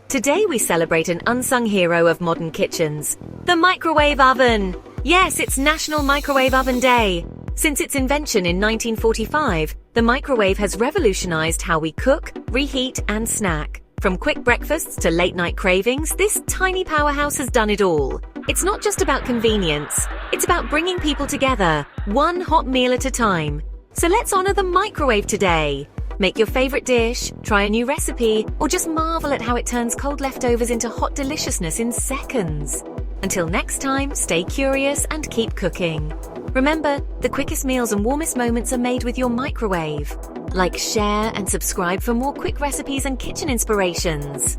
Today we celebrate an unsung hero of modern kitchens, the microwave oven. Yes, it's National Microwave Oven Day. Since its invention in 1945, the microwave has revolutionized how we cook, reheat, and snack. From quick breakfasts to late-night cravings, this tiny powerhouse has done it all. It's not just about convenience, it's about bringing people together, one hot meal at a time. So let's honor the microwave today. Make your favorite dish, try a new recipe, or just marvel at how it turns cold leftovers into hot deliciousness in seconds. Until next time, stay curious and keep cooking. Remember, the quickest meals and warmest moments are made with your microwave. Like, share, and subscribe for more quick recipes and kitchen inspirations.